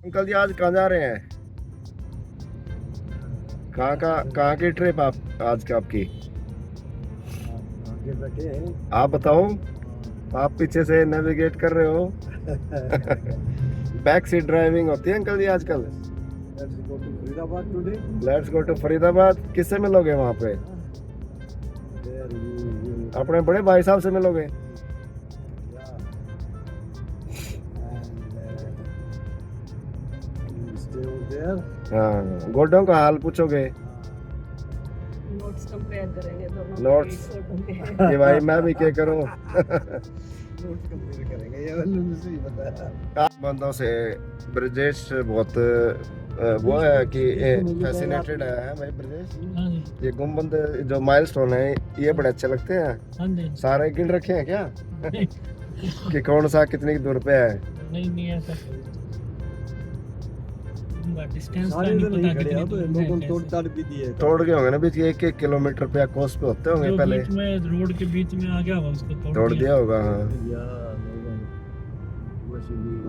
Uncle जी आज कहाँ जा रहे हैं? कहाँ की ट्रिप आप आज की आपकी? आगे बैठे हैं। आप बताओ, आप पीछे से नेविगेट कर रहे हो। बैक सीट ड्राइविंग होती है अंकल जी आजकल। Let's go to Faridabad today. Let's go to Faridabad. किससे मिलोगे वहाँ पे? There you अपने बड़े भाई साहब से मिलोगे? yeah. And you stay over there. हाँ, गोडों का हाल पूछोगे? नोट्स कंपेयर करेंगे दोनों नोट्स? फोटो के। ये भाई मैं भी क्या करूँ? नोट कंपेयर करेंगे ये वाला मुझे ही पता है। बंदों से ब्रजेश बहुत वो है कि फैसिनेटेड है भाई ब्रजेश। ये गुम्बद जो माइलस्टोन है ये बड़े अच्छे लगते हैं। सारे गिन रखे हैं क्या? कि कौन सा कितनी दूर पे है? नहीं ऐसा डिस्टेंस का सारे नहीं तो नहीं पता खड़े कितनी अब दूर लोगों है, तोड़ कैसे। ताड़ भी दिए तोड़ गए होंगे ना बीच 1-1 किलोमीटर पे कोस पे होते होंगे जो पहले। बीच में रोड के बीच में आ गया होगा उसको तोड़ दिया होगा। हाँ,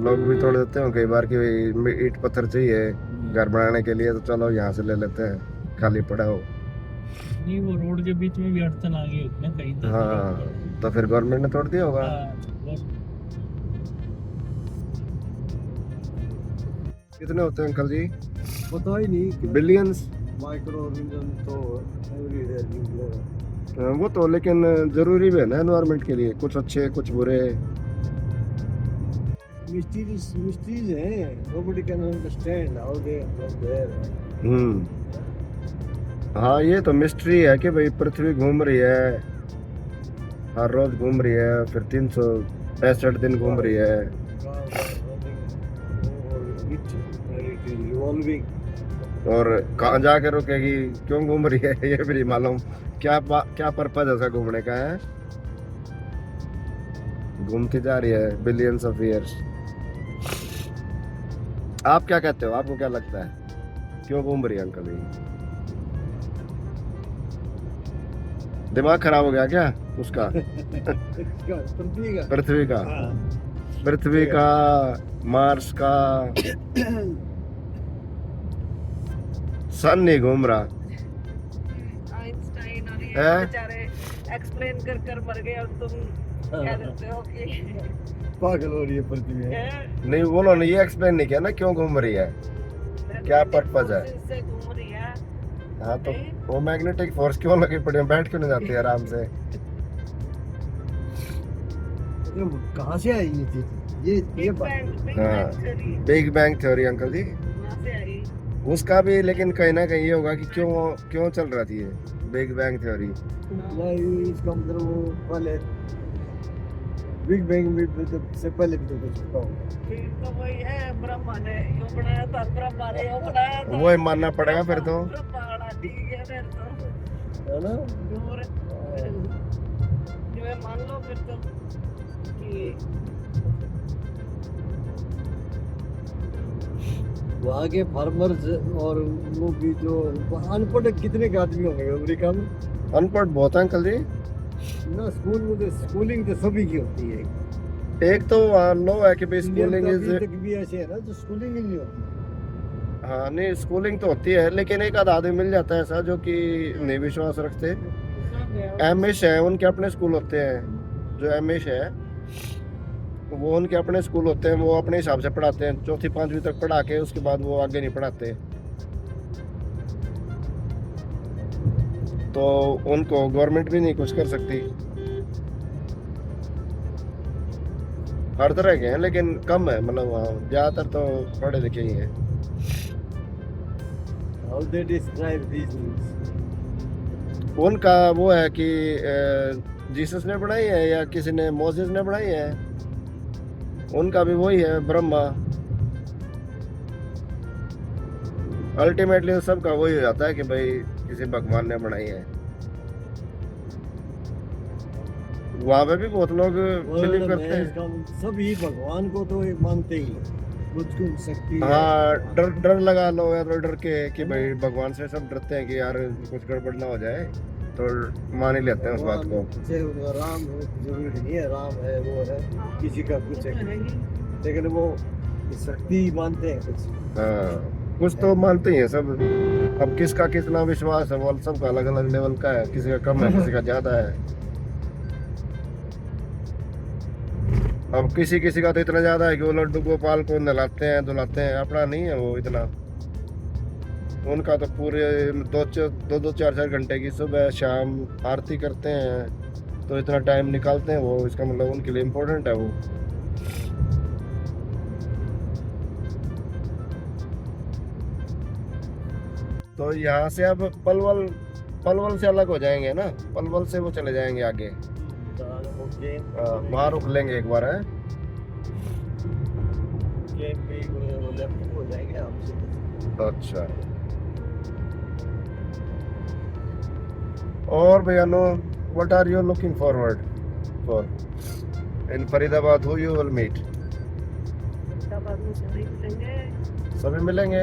लोग भी तोड़ देते हैं कई बार कि भाई ईंट पत्थर चाहिए घर बनाने के लिए, तो चलो यहाँ से ले लेते हैं, खाली पड़ा हो। नहीं वो रोड के बीच में भी अड़चन आ गई होती है कहीं तो। हाँ, तो फिर गवर्नमेंट ने तोड़ दिया होगा। कितने होते हैं अंकल जी? पता ही नहीं बिलियंस? माइक्रो ऑर्गेनिज्म तो एवरीवेयर वो तो लेकिन जरूरी भी है ना एनवायरनमेंट के लिए, कुछ अच्छे कुछ बुरे। मिस्ट्रीज हैं, nobody can understand how they from there. हाँ ये तो मिस्ट्री है कि भाई पृथ्वी घूम रही है, हर रोज घूम रही है, फिर 365 दिन घूम रही है। Revolving. और कहाँ जाके रुकेगी, क्यों घूम रही है ये भी नहीं मालूम। क्या पर्पज है उसका घूमने का है? घूमती जा रही है बिलियंस ऑफ ईयर्स। आप क्या कहते हो, आपको क्या लगता है क्यों घूम रही है अंकल जी? दिमाग खराब हो गया क्या उसका? पृथ्वी का पृथ्वी का, मार्स का। सन नहीं घूम रहा। आइंस्टाइन और ये हैं? बेचारे एक्सप्लेन कर कर मर गए और तुम क्या देते हो कि पागल हो रही है पृथ्वी हैं? नहीं बोलो ना, ये एक्सप्लेन नहीं किया ना क्यों घूम रही है। क्या पर्पज है? से घूम रही है। हाँ तो वो मैग्नेटिक फोर्स क्यों लगी पड़ी है, बैठ क्यों नहीं जाती है आराम से? कहाँ से आई ये चीज? ये बिग बैंग हाँ। Theory big bang theory uncle ji, वहाँ से आई। उसका भी लेकिन कहीं ना कहीं ये होगा कि क्यों क्यों चल रहा थी ये बिग बैंग थ्योरी। नहीं इसका मतलब वो पहले बिग बैंग में से पहले भी तो कुछ होता होगा। फिर तो वही है, ब्रह्मा ने यूं बनाया था, ब्रह्मा ने यूं बनाया था। वो ही मानना पड़ेगा फिर तो। ब्रह्मा बड़ा ठीक है फिर तो। है ना? और जो है मान लो फिर तो कि वहाँ के फार्मर्स और वो भी जो अनपढ़ कितने के आदमी होंगे अमेरिका में अनपढ़ बहुत है अंकल जी। ना। स्कूल में तो स्कूलिंग तो सभी की होती है। एक तो लो है कि भाई स्कूलिंग इज, तक भी ऐसे है ना जो स्कूलिंग ही नहीं होती। हाँ नहीं स्कूलिंग तो होती है, लेकिन एक आध आदमी मिल जाता है ऐसा जो कि नहीं विश्वास रखते। एमिश है, उनके अपने स्कूल होते हैं। जो एमिश है वो उनके अपने स्कूल होते हैं, वो अपने हिसाब से पढ़ाते हैं, 4वीं-5वीं तक पढ़ा के उसके बाद वो आगे नहीं पढ़ाते। तो उनको गवर्नमेंट भी नहीं कुछ कर सकती। हर तरह के हैं लेकिन कम है, मतलब वहाँ ज्यादातर तो पढ़े लिखे ही हैं। How they describe these things? उनका वो है कि जीसस ने बनाई है या किसी ने मोसेस ने बनाई है, उनका भी वही है ब्रह्मा। अल्टीमेटली सबका वही हो जाता है कि भाई किसी भगवान ने बनाई है। वहाँ पे भी बहुत लोग बिलीव करते हैं। सभी भगवान को तो मानते ही कुछ शक्ति। हाँ डर लगा लो या तो डर के कि भाई भगवान से सब डरते हैं कि यार कुछ गड़बड़ ना हो जाए, तो मान ही लेते हैं उस बात को। राम जरूरी नहीं है, राम है वो है किसी का कुछ है, लेकिन वो ये शक्ति मानते हैं कुछ। हाँ कुछ तो मानते ही हैं सब। अब किसका कितना विश्वास है वो सबका अलग अलग लेवल का है, किसी का कम है किसी का ज्यादा है। अब किसी किसी का तो इतना ज्यादा है कि वो लड्डू गोपाल को नहलाते हैं धुलाते हैं, अपना नहीं है वो इतना। उनका तो पूरे दो चार चार घंटे की सुबह शाम आरती करते हैं, तो इतना टाइम निकालते हैं वो, इसका मतलब उनके लिए इम्पोर्टेंट है वो। तो यहाँ से अब पलवल से अलग हो जाएंगे ना, पलवल से वो चले जाएंगे आगे। वहाँ रुक लेंगे एक बार है। हो जाएंगे आपसे। अच्छा और भैया no what are you looking forward for in Faridabad, who you will meet? Faridabad में सभी मिलेंगे। सभी मिलेंगे,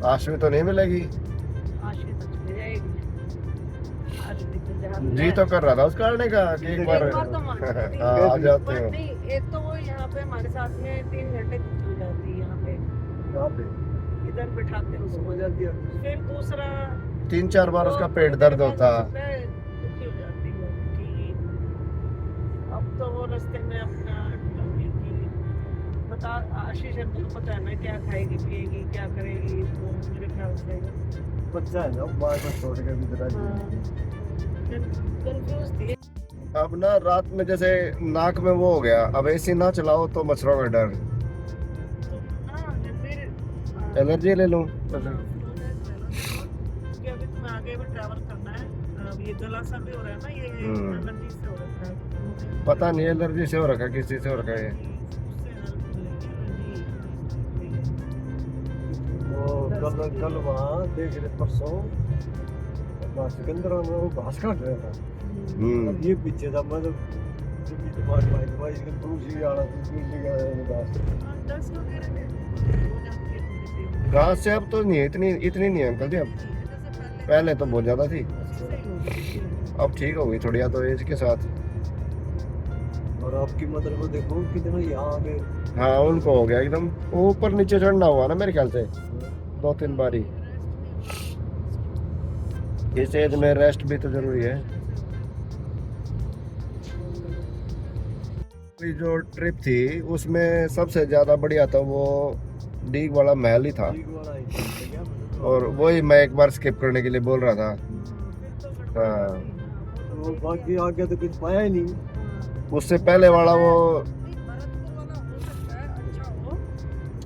आश्वी तो नहीं मिलेगी। आशी तो चले जाएगी। आशी तो जहाँ जी तो कर रहा था उसका आने का कि एक बार तो मान सकती हाँ, हूँ। आ जाते पर हो। नहीं, एक तो वो यहाँ पे हमारे साथ में 3 घंटे हो जाती है यहाँ पे, कहाँ पे? इधर बिठाते हैं हो उसको। जाती है। फिर दूसरा 3-4 बार उसका पेट दर्द होता। मैं दुखी हो जाती हूँ कि अब तो वो रास्ते में अपना बता। आशीष है तो पता है ना क्या खाएगी पिएगी क्या करेगी, तो मेरे ख्याल से बच्चा है ना, बार बार छोड़ के भी जरा कंफ्यूज थी। अब ना रात में जैसे नाक में वो हो गया, अब एसी ना चलाओ तो मच्छरों का डर, तो ना फिर एलर्जी ले लूं। क्योंकि अभी तुम्हें आगे भी ट्रैवल करना है। अब ये गला सा भी हो रहा है ना, ये एलर्जी से हो रहा है। पता नहीं एलर्जी से हो रखा है किस चीज से हो रखा है ये। उससे हेल्प मिलेगी एलर्जी। वो कल वहाँ देख रहे परसों सिकंदर में वो घास काट रहा था। अब ये पीछे था, मतलब दवाई दूसरी आना थी, दूसरी घास। दस वगैरह में हो जाती है थोड़ी सी। घास से अब तो नहीं है, इतनी नहीं है अंकल जी। अब जैसे पहले तो बहुत ज्यादा थी, सही हो जाती है। अब ठीक हो गई थोड़ी, या तो एज के साथ। और आपकी मदर को देखो कितना यहाँ आगे। हाँ उनको हो गया एकदम, वो ऊपर नीचे चढ़ना हुआ ना मेरे ख्याल से 2-3 बारी। इस एज में रेस्ट भी तो जरूरी है। जो ट्रिप थी उसमें सबसे ज्यादा बढ़िया था वो डीग वाला महल ही था, ठीक वाला ही था क्या? और वही मैं एक बार स्किप करने के लिए बोल रहा था। हाँ तो बाकी आगे तो कुछ पाया ही नहीं। उससे पहले वाला वो, भरतपुर वाला हो सकता है अच्छा हो,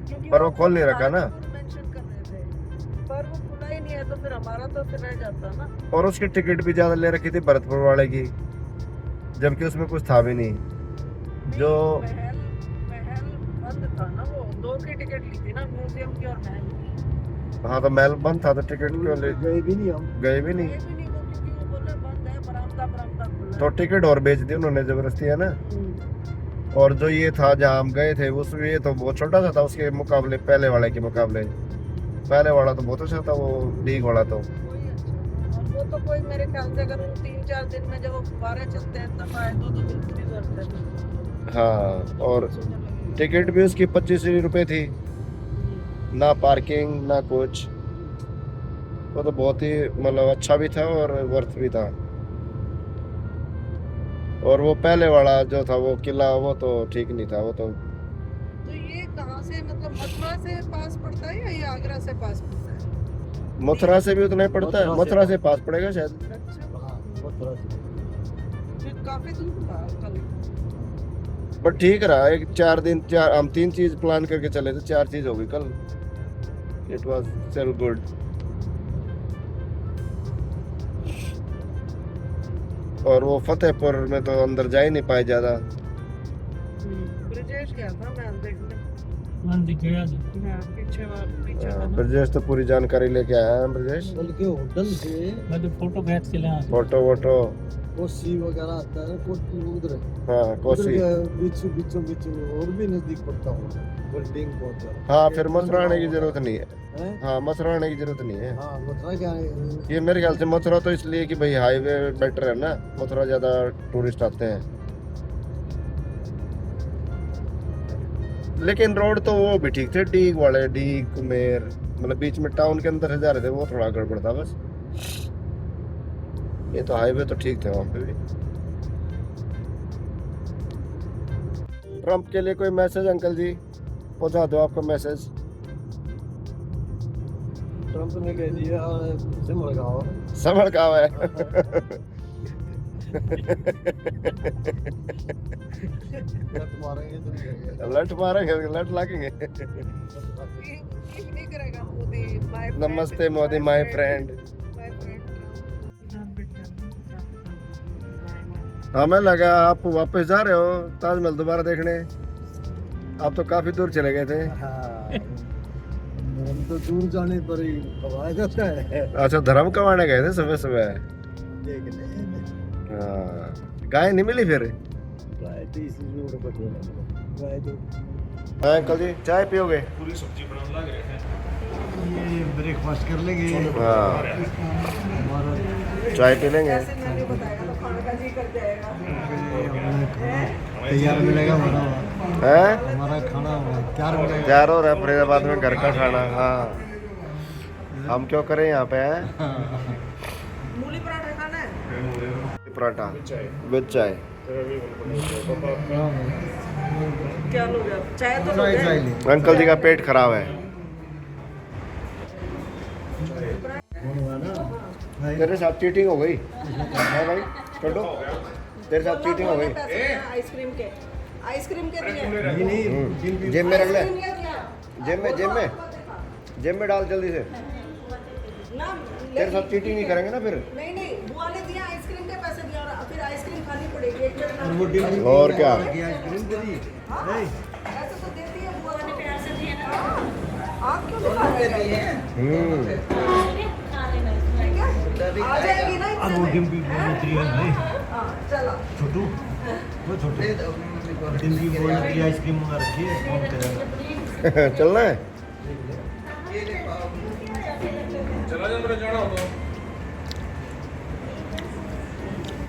क्योंकि पर वो खोल नहीं रखा ना। मेंशन कर रहे थे, पर वो खुला ही नहीं है, तो फिर हमारा तो फिर रह जाता ना। और उसकी टिकट भी ज्यादा ले रखी थी भरतपुर वाले की, जबकि उसमें कुछ था भी नहीं। जो महल महल बंद था ना, वो 2 की टिकट ली थी ना, म्यूजियम की और महल की। हाँ तो महल बंद था तो टिकट क्यों ले गए भी नहीं हम। गए भी ये नहीं, भी नहीं, वो क्योंकि वो बोले बंद है, बरामदा खुला तो टिकट और बेच दी उन्होंने जबरदस्ती, है ना। है। और जो ये था जहाँ हम गए थे उसमें ये तो बहुत छोटा सा था उसके मुकाबले, पहले वाले के मुकाबले। पहले वाला तो बहुत अच्छा था वो डीग वाला तो। कोई अच्छा, और वो तो कोई मेरे ख्याल से अगर 3-4 दिन में जब वो फुब्बारे चलते हैं तब आए तो बिल्कुल ही जरूरत है। हाँ और टिकट भी उसकी 25 रुपए थी, ना पार्किंग ना कुछ। वो तो बहुत ही मतलब अच्छा भी था और वर्थ भी था। और वो पहले वाला जो था वो किला वो तो ठीक नहीं था, वो तो। तो ये कहाँ से, मतलब मथुरा से पास पड़ता है या ये आगरा से पास पड़ता है? मथुरा से भी उतना ही पड़ता है, मथुरा से मथुरा से पास पड़ेगा शायद। अच्छा, हाँ, बहुत तरह से। ये काफी दूर था कल। बट ठीक रहा, एक 4 दिन हम 3 चीज प्लान करके चले थे, 4 चीज हो गई कल। It was still good. और वो फतेहपुर में तो अंदर जा ही नहीं पाए ज्यादा। ब्रिजेश गया था मैं देखने। हाँ दिख गया था। हाँ, पीछे वाला ब्रजेश तो पूरी जानकारी लेके आया है ब्रजेश। बल्कि होटल से मैं तो फोटो खींच के लाया था। फोटो वोटो, कोसी वगैरह आता है, कोसी उधर हाँ कोसी। बीचों और भी नजदीक पड़ता हूँ बिल्डिंग बहुत ज्यादा। हाँ फिर मथुरा आने की जरूरत नहीं है। हैं? हाँ मथुरा आने की जरूरत नहीं है। हाँ मथुरा क्या है? ये मेरे ख्याल से मथुरा तो इसलिए कि भाई हाईवे बेटर है ना, मथुरा ज्यादा टूरिस्ट आते हैं। लेकिन रोड तो वो भी ठीक थे, डीग वाले, डीग कुमेर, मतलब बीच में टाउन के अंदर से जा रहे थे, वो थोड़ा गड़बड़ था बस। ये तो हाईवे तो ठीक थे वहाँ पे भी। ट्रम्प के लिए कोई मैसेज अंकल जी, पहुंचा दो आपका मैसेज। ट्रम्प ने कह दिया सिमड़ गाँव समझ का है। मारेंगे तो लट मारेंगे, लट लगेंगे। नहीं करेगा मोदी। नमस्ते मोदी माय फ्रेंड। हमें लगा आप वापस जा रहे हो ताजमहल दोबारा देखने, आप तो काफी दूर चले गए थे। हम तो दूर जाने पर ही हवाया जाता है। अच्छा, धर्म कमाने गए थे सुबह सुबह। देखने हाँ, गाय नहीं मिली फिर? गाय तो इस रोड पर गाय तो हाँ अंकल जी, चाय पियोगे? पूरी सब्जी बनाने लग रहे थे। ये ब्रेकफास्ट कर लेंगे। हाँ, हमारा चाय पी लेंगे। ऐसे मेन्यू बताएगा तो खाने का जी कर जाएगा। तैयार मिलेगा हमारा हैं? हमारा खाना तैयार मिलेगा। तैयार हो रहा है फरीदाबाद में घर का खाना। हाँ, हम क्यों करें यहाँ पे हैं? मूली पराठा खाना है। पराठा विद चाय। क्या लोगे आप? चाय तो चाय लोगे? चाय ले। अंकल जी का पेट खराब है। तेरे साथ चीटिंग हो गई है भाई, छोटो, तेरे साथ चीटिंग हो गई। आइसक्रीम के दिए। नहीं जेब में रख ले, आइसक्रीम क्या दिया? जेब में डाल जल्दी से। ना तेरे साथ चीटिंग नहीं करेंगे ना फिर। नहीं बुआ ने दिया आइसक्रीम के पैसे दिया और फिर आइसक्रीम खानी पड़ेगी एक प्लेट और वो डिलीवरी और क्या? आइसक्रीम दे दी। नहीं ऐसे तो देती है बुआ ने प्यार से दिया ना। आप क्यों दिखा रहे हैं? आ जाएगी ना और वो डिम्पी बोलती है नहीं हाँ, चलो छोटू वो छोटे डिम्पी बोलती है आइसक्रीम मंगा रखी है कौन करेगा। चलना है। चला जा, मेरा जाना होगा।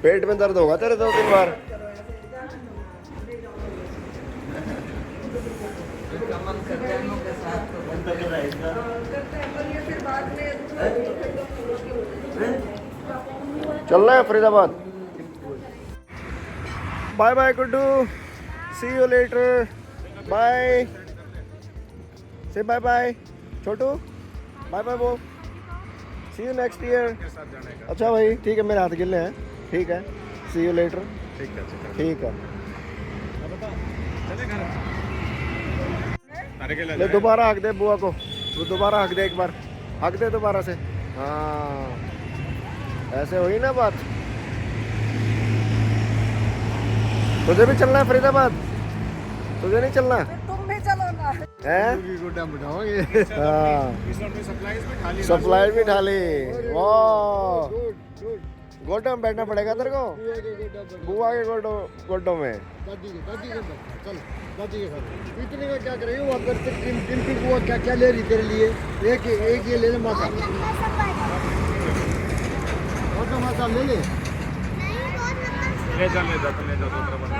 पेट में दर्द होगा तेरे 2-3 बार। करते हैं पर ये फिर बाद में चलना है Faridabad. Bye bye Guddu, see you later, bye, say bye bye. Chhotu bye bye बोल, सी यू नेक्स्ट ईयर। अच्छा भाई ठीक है, मेरे हाथ गिले हैं, ठीक है, सी यू लेटर। ठीक है, ले दोबारा हक दे बुआ को, वो दोबारा हक दे, एक बार हक दे दोबारा से। हाँ, ऐसे हुई ना बात। तुझे भी चलना है फरीदाबाद? तुझे नहीं चलना तुम भी चलो ना। है? गोटा बिठाओगे। हाँ, सप्लाई भी ढाली। वाह, गोटो में बैठना पड़ेगा तेरे को, बुआ के गोटो में। दादी के साथ चल, दादी के साथ इतने का क्या करेंगे वो अंदर से डिम्पी बुआ क्या क्या ले रही तेरे लिए। एक ये ले ले माता, और तो माता ले ले। ले जा दूसरा बना।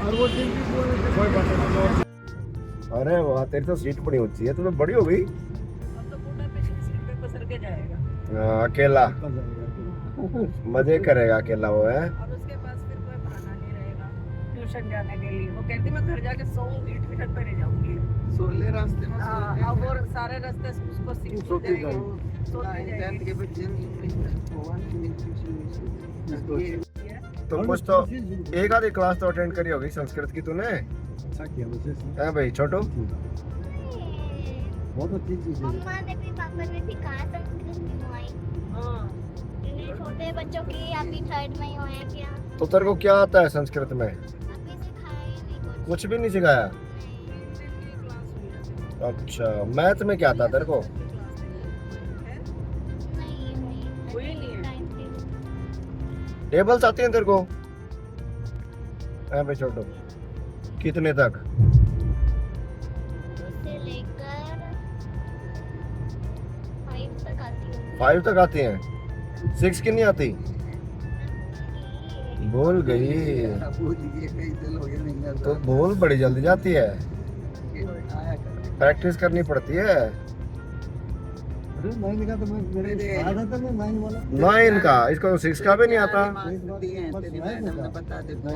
और वो डिम्पी बुआ ने कोई बात नहीं। अरे वाह, तेरी तो सीट बड़ी ऊंची है, तुम्हें बड़ी हो गई। अब तो बूढ़ा पे सीट पे पसर के जाएगा अकेला मजे करेगा अकेला वो है। और उसके पास फिर कोई बहाना नहीं रहेगा ट्यूशन जाने के लिए। वो कहती मैं घर जाके सोऊंगी, ट्यूशन पे नहीं जाऊंगी। सोले रास्ते में हाँ, अब वो सारे रास्ते उसको सीख सोती जाएगी। सोती जाएगी। तुम कुछ तो एक आधी क्लास तो अटेंड करी होगी संस्कृत की तूने, अच्छा किया मुझे। है भाई छोटू? बहुत अच्छी चीज है। मम्मा ने भी पापा ने भी कहा संस्कृत सिखवाई। हाँ, छोटे बच्चों की अभी 3rd में ही हुए हैं क्या? तो तेरे को क्या आता है संस्कृत में? अभी सिखाया ही नहीं कुछ भी नहीं सिखाया? क्लास हुई है। अच्छा, मैथ में क्या आता है तेरे को? नहीं हुई नहीं है। टेबल्स आती हैं तेरे को? है भाई छोटू, कितने तक? से लेकर 5 तक आती है। 5 तक आती हैं, 6 की नहीं आती? भूल गई भूल गई कई दिन हो गए नहीं तो भूल बड़ी जल्दी जाती है, आया कर। प्रैक्टिस करनी पड़ती है। अरे 9 का तो मेरे आधा तो मैं 9 वाला 9 का, इसको 6 का भी नहीं आता। बता दे बुआ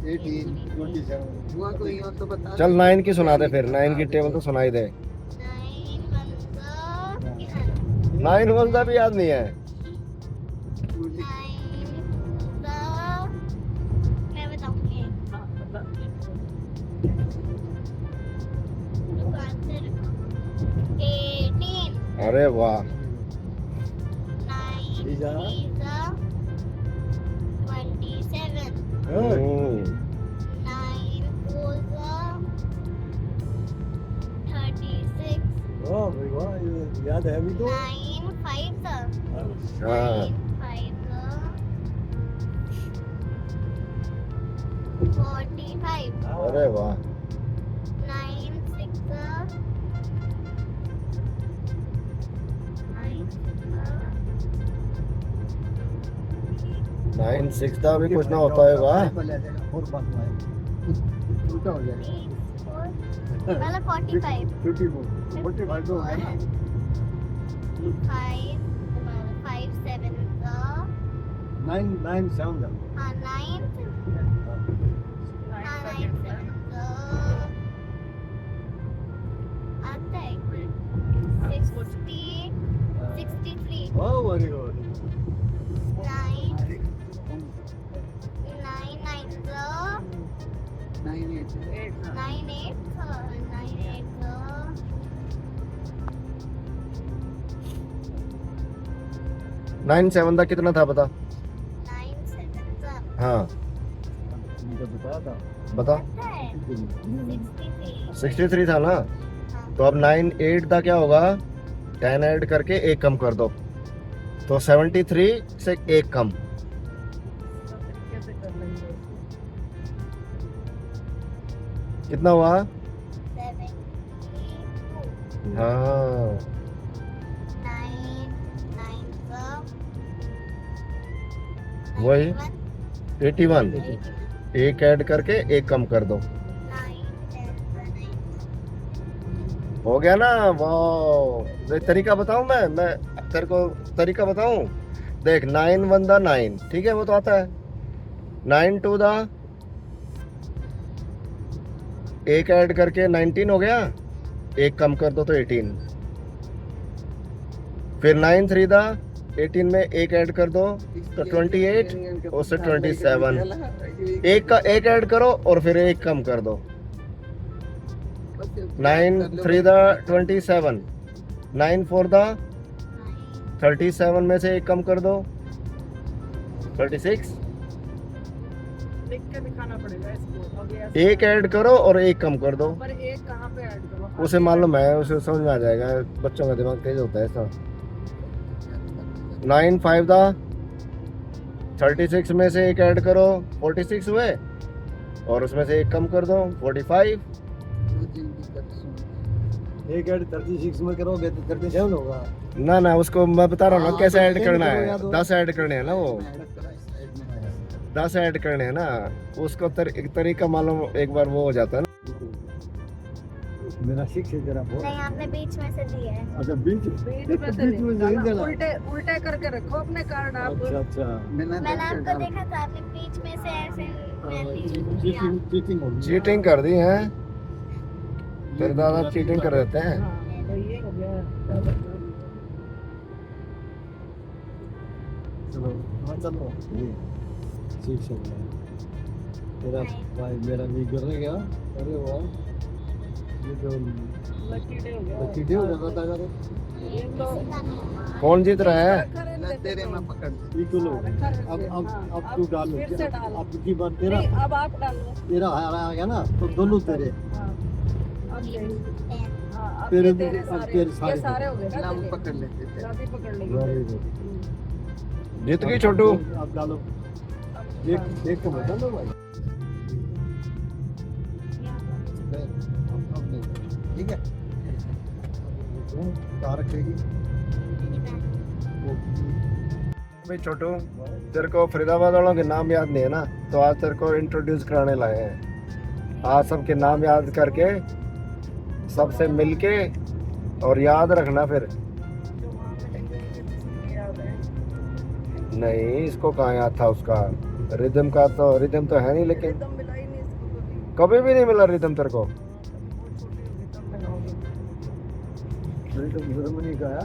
18 27 बुआ कोई और तो बता चल 9 की सुना दे फिर, 9 की टेबल तो सुनाई दे। 9 वन का भी याद नहीं है। मैं बताऊंगी। अरे वाह, 27, हम्म, 9 4 36, वाह भाई वाह, ये याद है अभी तो। 9 5 हाँ 45, अरे वाह, 9 6 9 6 का भी कुछ ना होता है वाह। और बात है उल्टा हो जाएगा। मतलब 45 45 तो है ना। 5 7 9 7 का। हाँ 9 आता है 60 63 वाह वेरी गुड। 9 7 का कितना था बता। हाँ मुझे बताया था। बता, 63 था ना। तो अब 9 8 का क्या होगा, 10 ऐड करके 1 कम कर दो, तो 73 से 1 कम। कैसे कर लेंगे कितना हुआ? हाँ वही 81, 1 ऐड करके 1 कम कर दो, हो गया ना। वाह, तरीका बताऊं मैं तेरे को तरीका बताऊं। देख 9 1 दा 9, ठीक है वो तो आता है। 9 2 दा 1 ऐड करके 19 हो गया, 1 कम कर दो तो 18। फिर 9 3 दा 18 में 1 ऐड कर दो तो 28, उससे 27। 1 का 1 ऐड करो और फिर 1 कम कर दो। 9 3 दा 27, 9 4 दा 37 में से 1 कम कर दो 36। लिख के दिखाना पड़ेगा इसको। अब ये 1 ऐड करो और 1 कम कर दो, पर एक कहाँ पे ऐड करो? उसे मालूम है, उसे समझ में आ जाएगा। बच्चों का दिमाग तेज होता है ऐसा। 9 5 दा 36 में से 1 ऐड करो 46 हुए, और उसमें से 1 कम कर दो 45। एक ऐड 36 में करोगे तो 37 होगा। ना ना, उसको मैं बता रहा हूँ ना कैसे ऐड करना है। 10 ऐड करने हैं ना, वो 10 ऐड करने हैं ना, उसको एक तरीका मालूम, एक बार वो हो जाता है ना। मेरा 6 है तेरा 4। नहीं आपने बीच में से दिया है। अच्छा बीच बीच में से बीच में नहीं देना। उल्टे उल्टे करके रखो अपने कार्ड आप। अच्छा अच्छा मैंने आपको देखा था आपने बीच में से ऐसे किया। चीटिंग हो गई। चीटिंग कर दी है, तेरे दादा चीटिंग कर देते हैं। हाँ, तो ये हो गया। चलो हाँ चलो ये ठीक है। तेरा भाई मेरा भी कर गया। अरे वाह, ये तो लकी डे हो गया। लकी डे हो जाता था अगर ये तो कौन जीत रहा है? तेरे में पकड़ बिल्कुल। अब तू डाल फिर से डालो। अब की बार तेरा नहीं, अब आप डालो। तेरा आ गया ना, तो दोनों तेरे। हाँ, अब ये हाँ, अब तेरे ये भी- तेरे अब सारे तेरे ये सारे सारे हो गए ना नाम तेरे। पकड़ लेते थे। दादी पकड़ Very लेगी। good। जीत गई छोटू। अब डालो एक को बता दो भाई। अब नहीं। ठीक है कहाँ रखेगी? भाई छोटू, तेरे को फरीदाबाद वालों के नाम याद नहीं है ना, तो आज तेरे को इंट्रोड्यूस कराने लाए हैं। आज सबके नाम याद करके सबसे मिलके और याद रखना फिर। नहीं, इसको कहाँ याद था उसका रिदम का, तो रिदम तो है नहीं, लेकिन एकदम मिला ही नहीं इसको कभी भी नहीं मिला रिदम तेरे को। नहीं तो जर्मनी का है,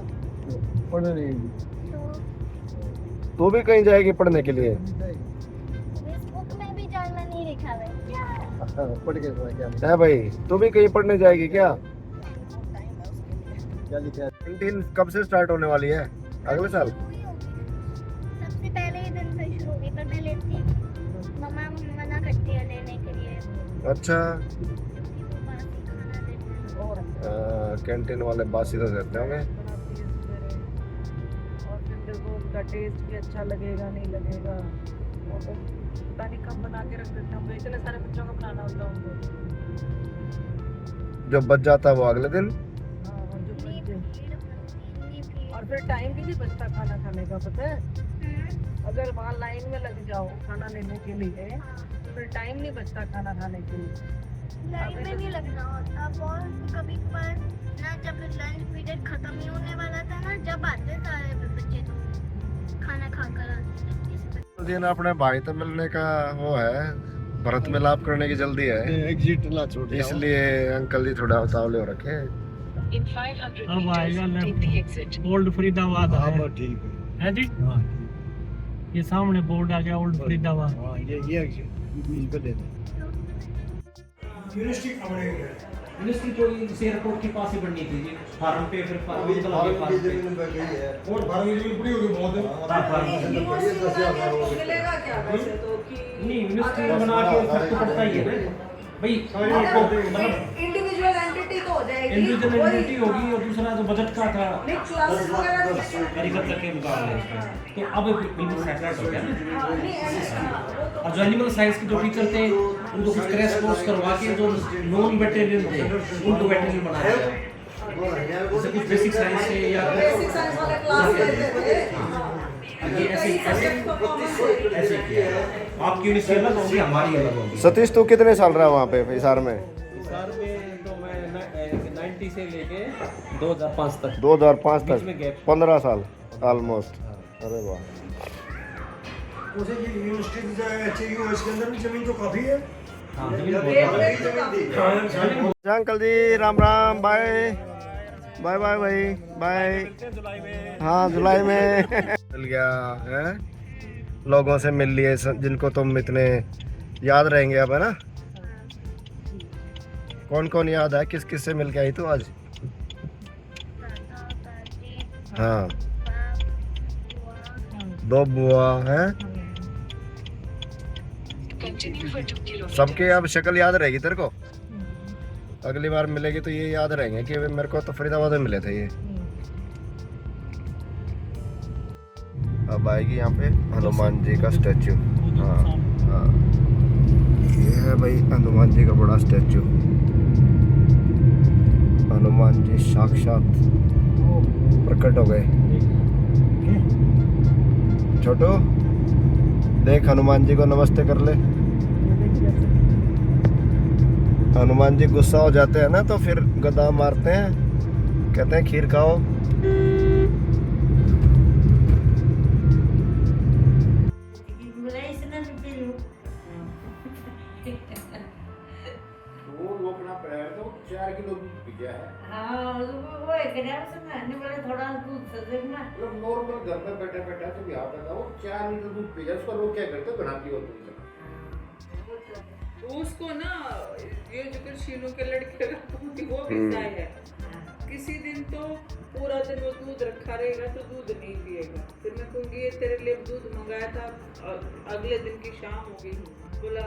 पढ़ने नहीं तू भी कहीं जाएगी पढ़ने के लिए? इस बुक में भी जर्मन ही लिखा है। पढ़ के क्या है भाई, तू भी कहीं पढ़ने जाएगी क्या? क्या लिखा है? कैंटीन कब से स्टार्ट होने वाली है? अगले साल? सबसे पहले ही दिन से शुरू होगी, पर मैं लेती हूँ। मम्मा मना करती है लेने के लिए, अच्छा, क्योंकि वो बासी खाना देते हैं। कैंटीन वाले बासी तो देते होंगे। और फिर देखो उनका टेस्ट भी अच्छा लगेगा नहीं लगेगा, और तो पता नहीं कब बना के रख देते हैं। इतने सारे बच्चों का बनाना होता है उनको। जो बच जाता है वो अगले दिन। हाँ, और जो इतनी बच्चे भीड़ होती है, इतनी भीड़। और फिर टाइम भी नहीं बचता खाना खाने का, पता है? अगर वहाँ लाइन में लग जाओ खाना लेने के लिए तो फिर टाइम नहीं बचता खाना खाने के लिए। लाइन में नहीं लगना होता, और कभी कभार ना जब लंच पीरियड खत्म ही होने वाला था ना, जब आते सारे बच्चे तो खाना खाकर आते थे। तो दिन अपने भाई तो मिलने का वो है, भरत मिलाप करने की जल्दी है, एग्जिट ना छोड़ इसलिए अंकल जी थोड़ा उतावले हो रखे हैं। अब आएगा लेफ्ट ओल्ड फरीदाबाद हाँ है। बस ठीक है जी, है। हाँ ये सामने बोर्ड आ गया ओल्ड फरीदाबाद। हाँ ये एग्जिट पे दे दे। यूनिवर्सिटी जो इस एयरपोर्ट के पास ही बननी थी जी, फार्म पे फिर फार्म पे और भारत की जमीन बड़ी होगी बहुत मिलेगा क्या वैसे तो कि नहीं यूनिवर्सिटी बना के फर्क तो पड़ता ही है ना भाई। मतलब इंडिविजुअल एंटिटी तो हो जाएगी, इंडिविजुअल एंटिटी होगी और दूसरा जो बजट का था नहीं क्लासेस वगैरह एग्रीकल्चर के मुकाबले उसमें, तो अब बिल्कुल सेटरेट हो गया ना। नहीं और जो एनिमल साइंस के जो टीचर थे उनको कुछ क्रैश कोर्स करवा के जो नॉन वेटेरियन थे उनको वेटेरियन बनाया गया, जैसे कुछ बेसिक साइंस से या बेसिक साइंस वाले क्लास लेते थे। ये ऐसे ऐसे किया है। आपकी यूनिवर्सिटी अलग होगी, हमारी अलग होगी। सतीश, तू कितने साल रहा वहाँ पे हिसार में? हिसार में तो मैं 90 से लेके 2005 तक 2005 बीच में तक गैप। 15 साल ऑलमोस्ट। अरे वाह। उसे ये यूनिवर्सिटी यूएस के अंदर भी जमीन तो काफी है। हाँ जमीन बहुत अच्छा uncle ji, Ram Ram, bye bye bye भाई, बाय। हाँ जुलाई में मिल गया है, लोगों से मिल लिए जिनको तुम इतने याद रहेंगे अब, है ना? कौन कौन याद है, किस किस से मिल के आई तू आज? हाँ, 2 बुआ है, सबके अब शक्ल याद रहेगी तेरे को। अगली बार मिलेगी तो ये याद रहेंगे कि मेरे को तो फरीदाबाद में मिले थे ये। अब आएगी यहाँ पे हनुमान जी का स्टैचू। हाँ हाँ, ये है भाई हनुमान जी का बड़ा स्टैचू। हनुमान जी साक्षात प्रकट हो गए। छोटू देख, हनुमान जी को नमस्ते कर ले। हनुमान जी गुस्सा हो जाते हैं ना तो फिर गदा मारते हैं, कहते हैं खीर खाओ। हाँ वो एकदम से खाने वाले थोड़ा दूध से देखना। नॉर्मल घर में बैठे बैठे तो यहाँ पे वो 4 लीटर दूध पी जाए, उसका लोग क्या करते हो, बनाती हो तो उसको ना ये जो कि शीनू के लड़के वो भी चाय है। किसी दिन तो पूरा दिन वो दूध रखा रहेगा तो दूध नहीं पिएगा, फिर मैं कहूँगी ये तेरे लिए दूध मंगाया था, अगले दिन की शाम हो गई, बोला